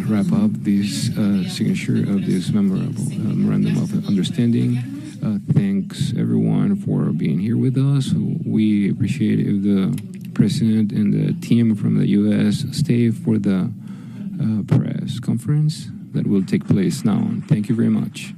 wrap up this signature of this memorandum of understanding. Thanks everyone for being here with us. We appreciate if the president and the team from the U.S. stay for the press conference that will take place now. Thank you very much.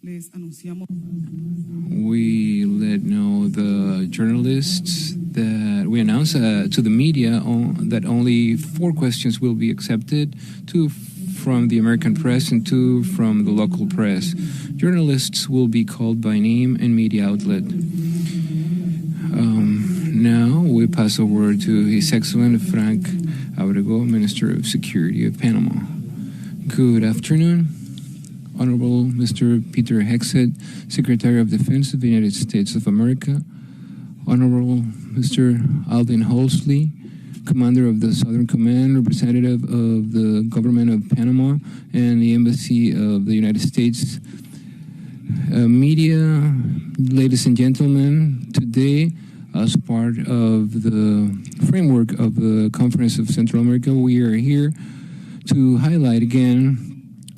We let know the journalists that we announced to the media that only 4 questions will be accepted, 2 from the American press and 2 from the local press. Journalists will be called by name and media outlet. Now we pass the word to His Excellency Frank Abrego, Minister of Security of Panama. Good afternoon. Honorable Mr. Peter Hegseth, Secretary of Defense of the United States of America, Honorable Mr. Alden Holsley, Commander of the Southern Command, representative of the Government of Panama and the Embassy of the United States, media, ladies and gentlemen, today, as part of the framework of the Conference of Central America, we are here to highlight again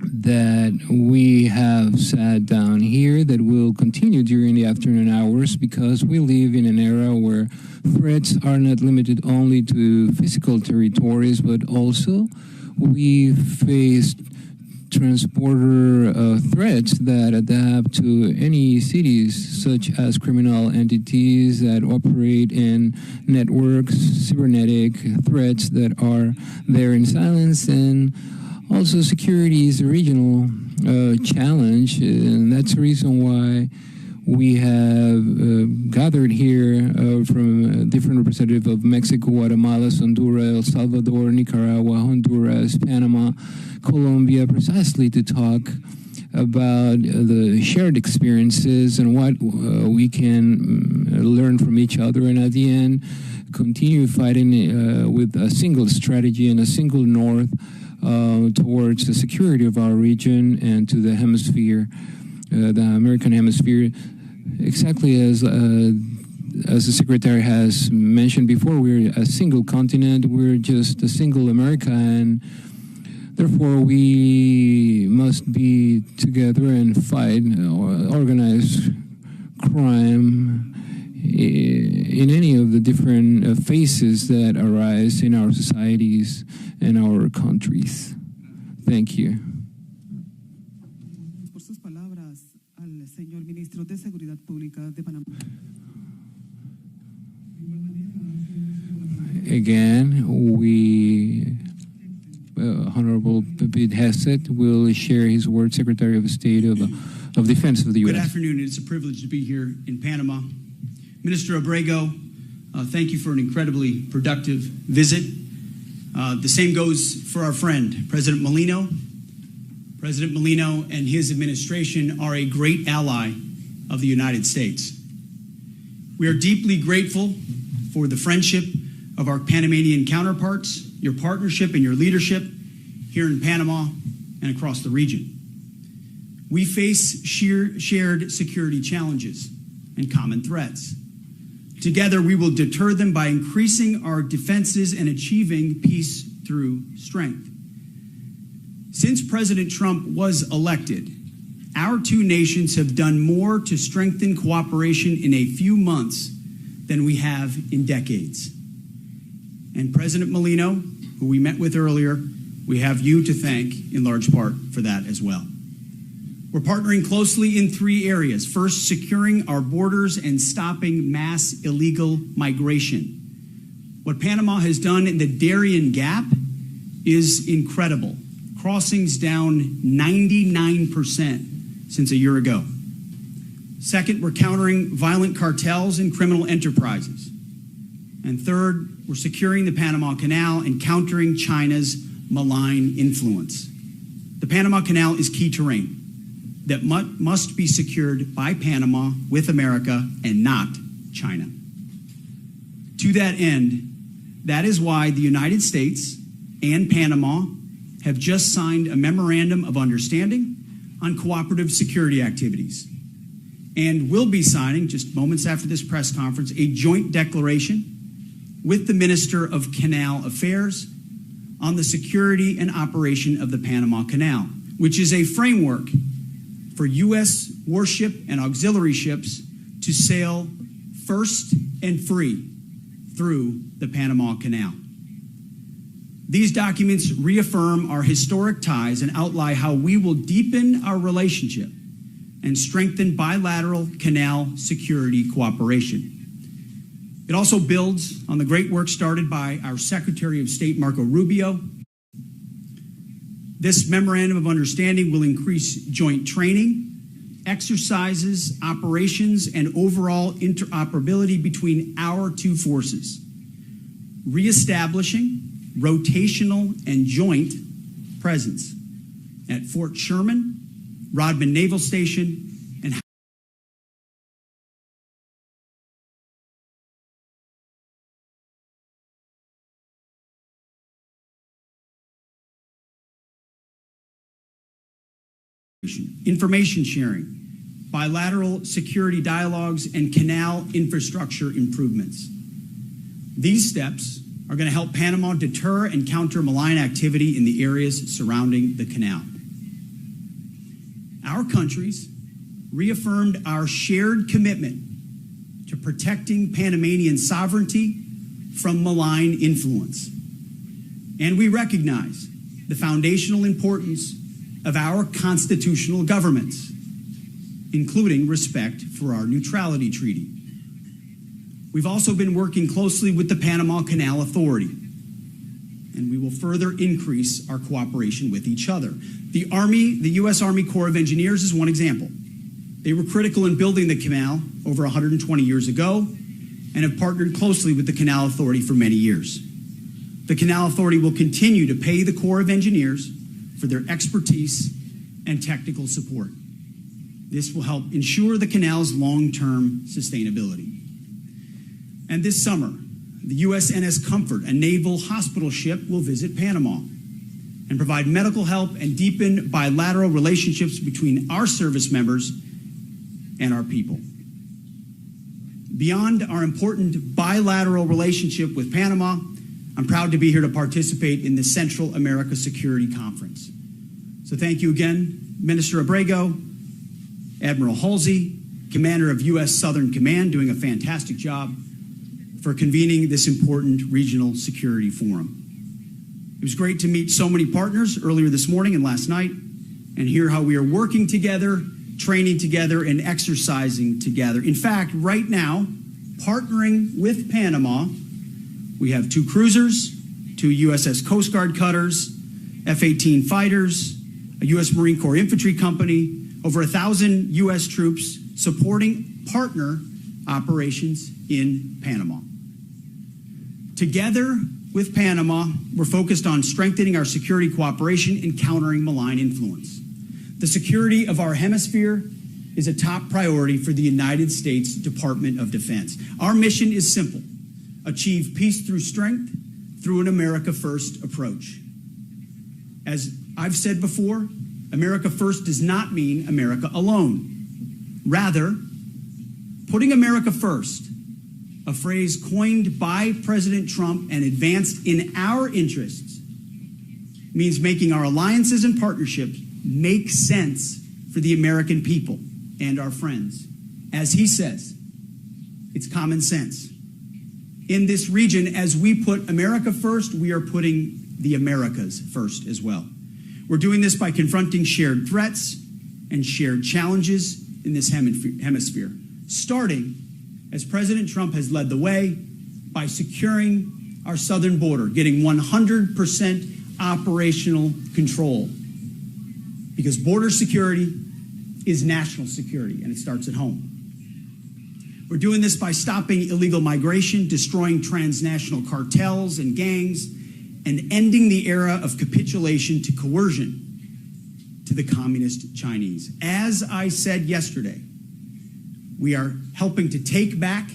that we have sat down here, that will continue during the afternoon hours, because we live in an era where threats are not limited only to physical territories, but also we face transporter threats that adapt to any cities, such as criminal entities that operate in networks, cybernetic threats that are there in silence, and also security is a regional challenge, and that's the reason why we have gathered here from different representatives of Mexico, Guatemala, Honduras, El Salvador, Nicaragua, Honduras, Panama, Colombia, precisely to talk about the shared experiences and what we can learn from each other, and at the end, continue fighting with a single strategy and a single north towards the security of our region and to the hemisphere, the American hemisphere. Exactly as the Secretary has mentioned before, we're a single continent, we're just a single America, and therefore we must be together and fight organized crime in any of the different phases that arise in our societies and our countries. Thank you. Por sus palabras al señor Ministro de Seguridad Pública de Panamá. Again, Honorable Pete Hegseth will share his word, Secretary of State of Defense of the U.S. Good afternoon. It's a privilege to be here in Panama. Minister Abrego, thank you for an incredibly productive visit. The same goes for our friend, President Molino. President Molino and his administration are a great ally of the United States. We are deeply grateful for the friendship of our Panamanian counterparts, your partnership and your leadership here in Panama and across the region. We face shared security challenges and common threats. Together, we will deter them by increasing our defenses and achieving peace through strength. Since President Trump was elected, our two nations have done more to strengthen cooperation in a few months than we have in decades. And President Molino, who we met with earlier, we have you to thank in large part for that as well. We're partnering closely in 3 areas. First, securing our borders and stopping mass illegal migration. What Panama has done in the Darien Gap is incredible. Crossings down 99% since a year ago. Second, we're countering violent cartels and criminal enterprises. And third, we're securing the Panama Canal and countering China's malign influence. The Panama Canal is key terrain that must be secured by Panama with America and not China. To that end, that is why the United States and Panama have just signed a memorandum of understanding on cooperative security activities, and will be signing, just moments after this press conference, a joint declaration with the Minister of Canal Affairs on the security and operation of the Panama Canal, which is a framework for U.S. warship and auxiliary ships to sail first and free through the Panama Canal. These documents reaffirm our historic ties and outline how we will deepen our relationship and strengthen bilateral canal security cooperation. It also builds on the great work started by our Secretary of State, Marco Rubio. This memorandum of understanding will increase joint training, exercises, operations, and overall interoperability between our two forces, reestablishing rotational and joint presence at Fort Sherman, Rodman Naval Station, and information sharing, bilateral security dialogues, and canal infrastructure improvements. These steps are going to help Panama deter and counter malign activity in the areas surrounding the canal. Our countries reaffirmed our shared commitment to protecting Panamanian sovereignty from malign influence. And we recognize the foundational importance of our constitutional governments, including respect for our neutrality treaty. We've also been working closely with the Panama Canal Authority, and we will further increase our cooperation with each other. The U.S. Army Corps of Engineers is one example. They were critical in building the canal over 120 years ago and have partnered closely with the Canal Authority for many years. The Canal Authority will continue to pay the Corps of Engineers for their expertise and technical support. This will help ensure the canal's long-term sustainability. And this summer, the USNS Comfort, a naval hospital ship, will visit Panama and provide medical help and deepen bilateral relationships between our service members and our people. Beyond our important bilateral relationship with Panama, I'm proud to be here to participate in the Central America Security Conference. So thank you again, Minister Abrego, Admiral Halsey, Commander of U.S. Southern Command, doing a fantastic job, for convening this important regional security forum. It was great to meet so many partners earlier this morning and last night and hear how we are working together, training together, and exercising together. In fact, right now, partnering with Panama, we have 2 cruisers, 2 USS Coast Guard cutters, F-18 fighters, a U.S. Marine Corps infantry company, over 1,000 U.S. troops supporting partner operations in Panama. Together with Panama, we're focused on strengthening our security cooperation and countering malign influence. The security of our hemisphere is a top priority for the United States Department of Defense. Our mission is simple: achieve peace through strength through an America First approach. As I've said before, America First does not mean America alone. Rather, putting America first, a phrase coined by President Trump and advanced in our interests, means making our alliances and partnerships make sense for the American people and our friends. As he says, it's common sense. In this region, as we put America first, we are putting the Americas first as well. We're doing this by confronting shared threats and shared challenges in this hemisphere, starting, as President Trump has led the way, by securing our southern border, getting 100% operational control. Because border security is national security, and it starts at home. We're doing this by stopping illegal migration, destroying transnational cartels and gangs, and ending the era of capitulation to coercion to the communist Chinese. As I said yesterday, we are helping to take back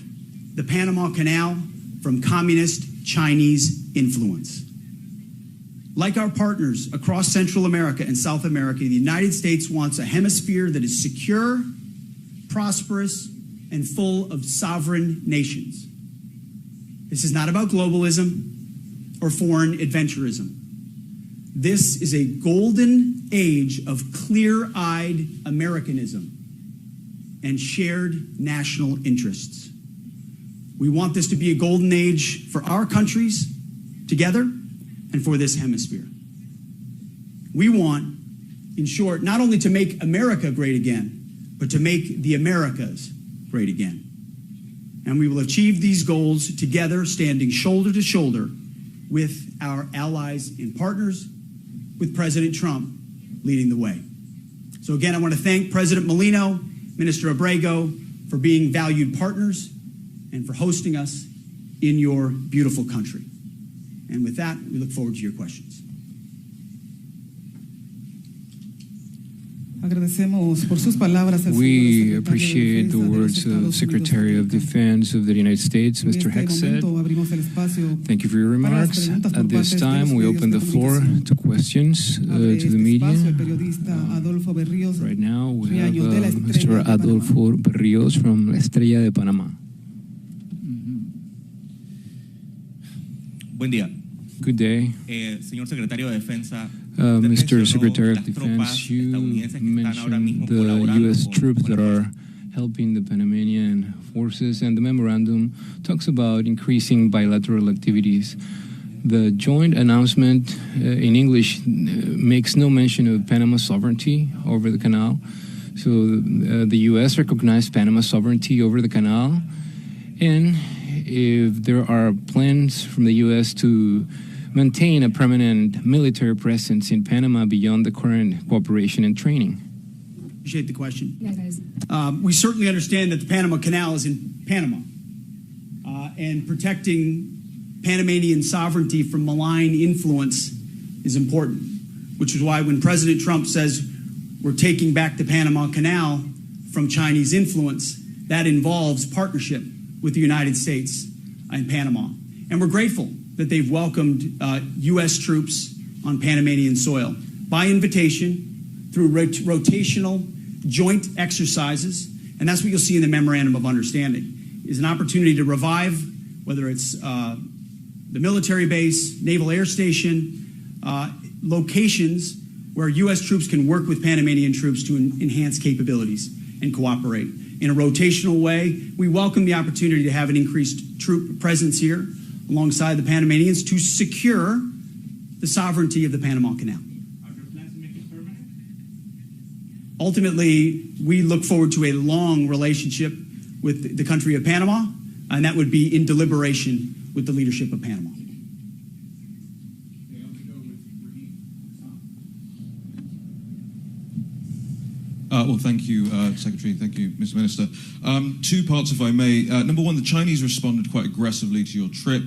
the Panama Canal from communist Chinese influence. Like our partners across Central America and South America, the United States wants a hemisphere that is secure, prosperous, and full of sovereign nations. This is not about globalism or foreign adventurism. This is a golden age of clear-eyed Americanism and shared national interests. We want this to be a golden age for our countries together and for this hemisphere. We want, in short, not only to make America great again, but to make the Americas great again. And we will achieve these goals together, standing shoulder to shoulder with our allies and partners, with President Trump leading the way. So again, I want to thank President Molino, Minister Abrego, for being valued partners and for hosting us in your beautiful country. And with that, we look forward to your questions. Agradecemos por sus palabras al We señor appreciate the words of the Secretary of Defense of the United States, Mr. Hegseth. Thank you for your remarks. At this time, we open the floor to questions to the media. Right now, we have Mr. Adolfo Berríos from La Estrella de Panamá. Buen día. Good day. Señor Secretario de Defensa, Mr. Secretary of Defense, you mentioned the U.S. troops that are helping the Panamanian forces, and the memorandum talks about increasing bilateral activities. The joint announcement in English makes no mention of Panama's sovereignty over the canal. So the U.S. recognized Panama's sovereignty over the canal, and if there are plans from the U.S. to maintain a permanent military presence in Panama beyond the current cooperation and training. Appreciate the question. Yeah, guys. We certainly understand that the Panama Canal is in Panama, and protecting Panamanian sovereignty from malign influence is important, which is why when President Trump says we're taking back the Panama Canal from Chinese influence, that involves partnership with the United States and Panama. And we're grateful that they've welcomed U.S. troops on Panamanian soil by invitation through rotational joint exercises. And that's what you'll see in the Memorandum of Understanding, is an opportunity to revive, whether it's the military base, naval air station, locations where U.S. troops can work with Panamanian troops to enhance capabilities and cooperate. In a rotational way, we welcome the opportunity to have an increased troop presence here alongside the Panamanians to secure the sovereignty of the Panama Canal. Are there plans to make it permanent? Ultimately, we look forward to a long relationship with the country of Panama, and that would be in deliberation with the leadership of Panama. Well, thank you, Secretary. Thank you, Mr. Minister. Two parts, if I may. Number one, the Chinese responded quite aggressively to your trip,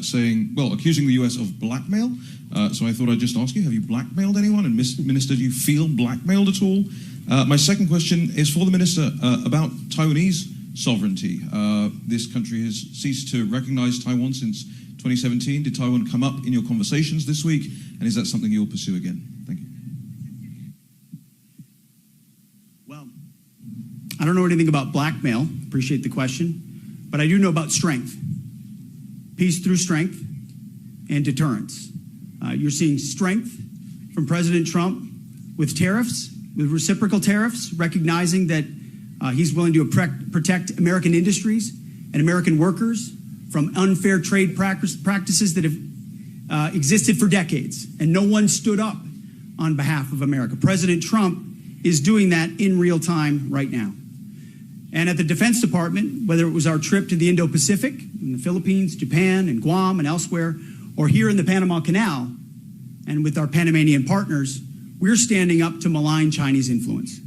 saying, well, accusing the U.S. of blackmail. So I thought I'd just ask you, have you blackmailed anyone? And Minister, do you feel blackmailed at all? My second question is for the Minister about Taiwanese sovereignty. This country has ceased to recognize Taiwan since 2017. Did Taiwan come up in your conversations this week? And is that something you'll pursue again? Thank you. I don't know anything about blackmail, appreciate the question, but I do know about strength. Peace through strength and deterrence. You're seeing strength from President Trump with tariffs, with reciprocal tariffs, recognizing that he's willing to protect American industries and American workers from unfair trade practices that have existed for decades, and no one stood up on behalf of America. President Trump is doing that in real time right now. And at the Defense Department, whether it was our trip to the Indo-Pacific, in the Philippines, Japan, and Guam, and elsewhere, or here in the Panama Canal, and with our Panamanian partners, we're standing up to malign Chinese influence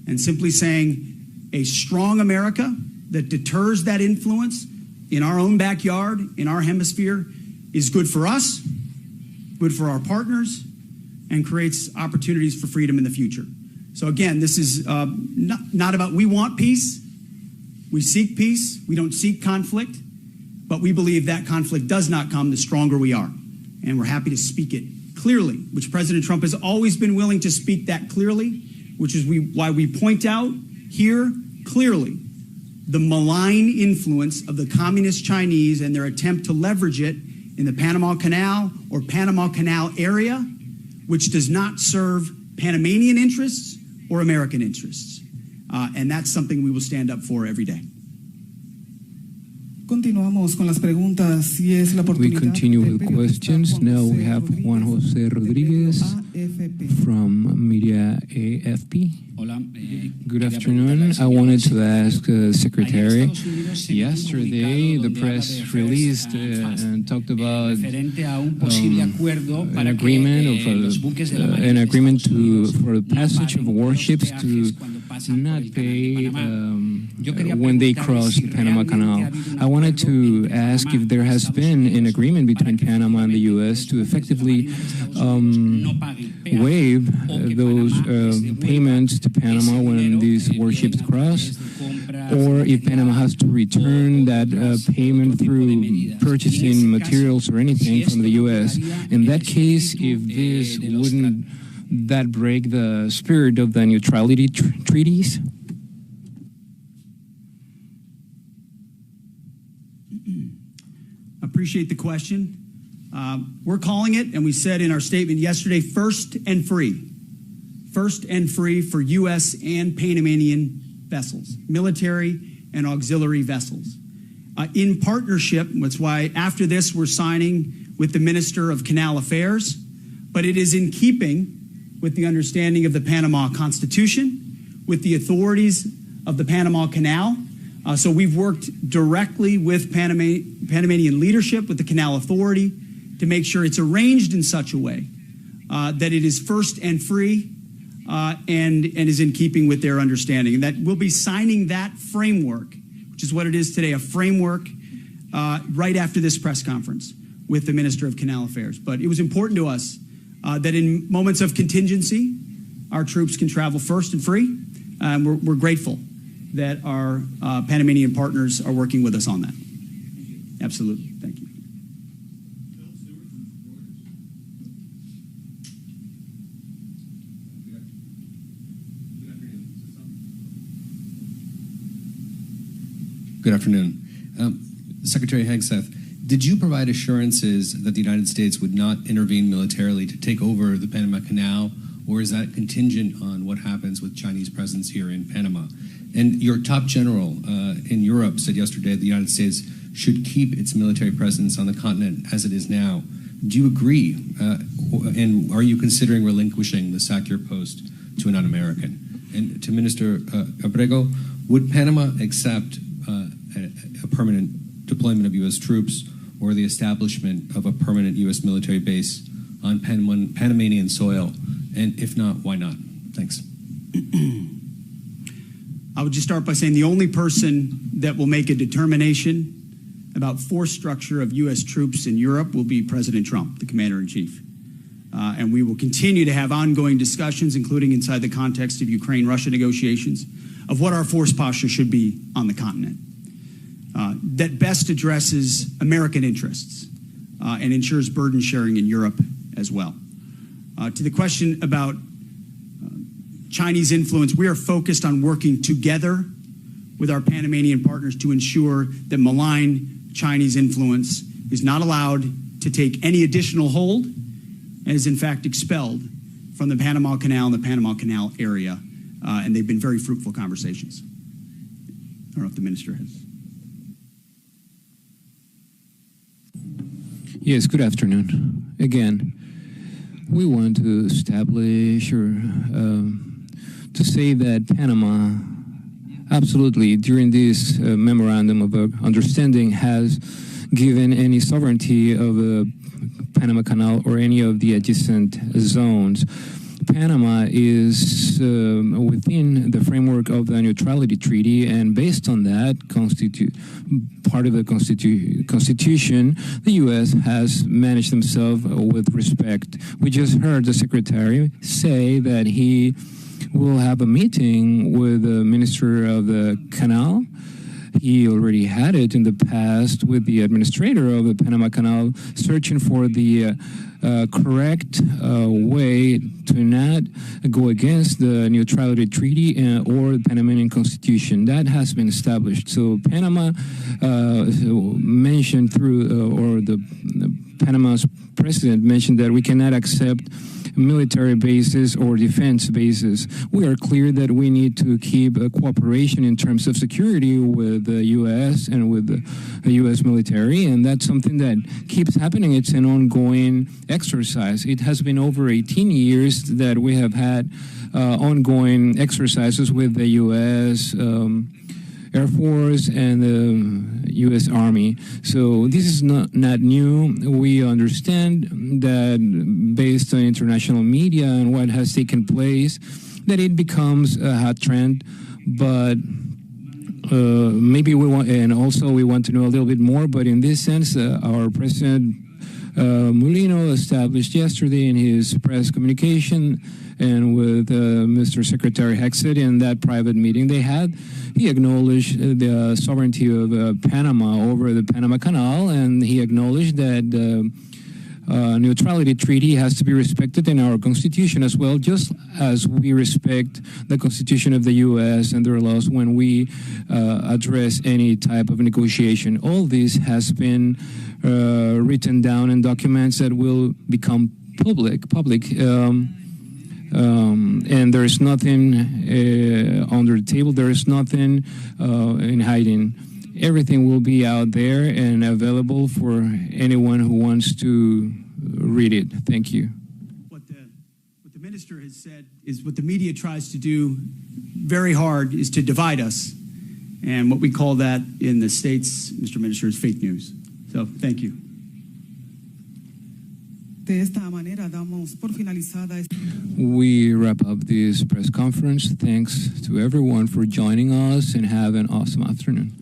and simply saying a strong America that deters that influence in our own backyard, in our hemisphere, is good for us, good for our partners, and creates opportunities for freedom in the future. So again, this is not about we want peace. We seek peace. We don't seek conflict. But we believe that conflict does not come the stronger we are. And we're happy to speak it clearly, which President Trump has always been willing to speak that clearly, which is why we point out here clearly the malign influence of the communist Chinese and their attempt to leverage it in the Panama Canal or Panama Canal area, which does not serve Panamanian interests or American interests. And that's something we will stand up for every day. Continuamos con las preguntas y es la We oportunidad continue del with periodista questions. Juan Now José we have Juan Jose Rodriguez de AFP. from Media AFP. Hola. Good quería afternoon. preguntarle I al wanted señor to ask Secretary. Ayer Estados Unidos se dio un Yesterday, comunicado the donde press habla de released fast, and talked about referente a un posible acuerdo an para agreement que los buques de la Marina an de agreement Estados Unidos for the no passage of paguen los warships peajes to cuando pasan por not el Canal de pay Panamá. Yo quería when they preguntarle cross si the Panama realmente ha Canal. habido un I wanted acuerdo to entre ask Panamá if there y has Estados been an Unidos agreement para between que Panama and the efectivamente U.S. to los buques de la effectively Marina de Estados Unidos no paguen peajes waive o que those Panamá les devuelva payments to Panama ese when dinero, these bien warships a cross, través de compras or if de Panama has to return that payment otro tipo de through medidas. purchasing Y en ese materials or anything caso, from the si esto no U.S. quedaría In en that el case, espíritu, if this de los wouldn't that break the spirit of the neutrality treaties? Appreciate the question. We're calling it, and we said in our statement yesterday, first and free. First and free for U.S. and Panamanian vessels, military and auxiliary vessels. In partnership, that's why after this we're signing with the Minister of Canal Affairs, but it is in keeping with the understanding of the Panama Constitution, with the authorities of the Panama Canal. So we've worked directly with Panamanian leadership, with the Canal Authority, to make sure it's arranged in such a way that it is first and free and is in keeping with their understanding. And that we'll be signing that framework, which is what it is today, a framework right after this press conference with the Minister of Canal Affairs. But it was important to us that in moments of contingency, our troops can travel first and free. And we're grateful that our Panamanian partners are working with us on that. Absolutely. Thank you. Good afternoon. Secretary Hegseth, did you provide assurances that the United States would not intervene militarily to take over the Panama Canal, or is that contingent on what happens with Chinese presence here in Panama? And your top general in Europe said yesterday that the United States should keep its military presence on the continent as it is now. Do you agree? And are you considering relinquishing the SACEUR post to a non-American? And to Minister Abrego, would Panama accept a permanent deployment of U.S. troops or the establishment of a permanent U.S. military base on Panamanian soil? And if not, why not? Thanks. I would just start by saying the only person that will make a determination about force structure of U.S. troops in Europe will be President Trump, the Commander-in-Chief. And we will continue to have ongoing discussions, including inside the context of Ukraine-Russia negotiations, of what our force posture should be on the continent that best addresses American interests and ensures burden sharing in Europe as well. To the question about Chinese influence, we are focused on working together with our Panamanian partners to ensure that malign Chinese influence is not allowed to take any additional hold and is in fact expelled from the Panama Canal and the Panama Canal area. And they've been very fruitful conversations. I don't know if the minister has. Yes, good afternoon. Again, we want to establish or to say that Panama absolutely during this memorandum of understanding has given any sovereignty of the Panama Canal or any of the adjacent zones. Panama is within the framework of the neutrality treaty, and based on that part of the constitution, the U.S. has managed themselves with respect. We just heard the secretary say that he will have a meeting with the minister of the canal. He already had it in the past with the administrator of the Panama Canal, searching for the correct way to not go against the neutrality treaty or the Panamanian Constitution. That has been established. So Panama mentioned through, or the Panama's president mentioned that we cannot accept military bases or defense bases. We are clear that we need to keep cooperation in terms of security with the U.S. and with the U.S. military, and that's something that keeps happening. It's an ongoing exercise. It has been over 18 years that we have had ongoing exercises with the U.S. Air Force and the U.S. Army. So this is not new. We understand that based on international media and what has taken place, that it becomes a hot trend, but maybe we want, and also we want to know a little bit more, but in this sense, our President Molino established yesterday in his press communication and with Mr. Secretary Hegseth in that private meeting they had, he acknowledged the sovereignty of Panama over the Panama Canal, and he acknowledged that the neutrality treaty has to be respected in our Constitution as well, just as we respect the Constitution of the U.S. and their laws when we address any type of negotiation. All this has been written down in documents that will become public. And there is nothing under the table. There is nothing in hiding. Everything will be out there and available for anyone who wants to read it. Thank you. What the minister has said is what the media tries to do very hard is to divide us. And what we call that in the States, Mr. Minister, is fake news. So thank you. De esta manera damos por finalizada esta We wrap up this press conference. Thanks to everyone for joining us and have an awesome afternoon.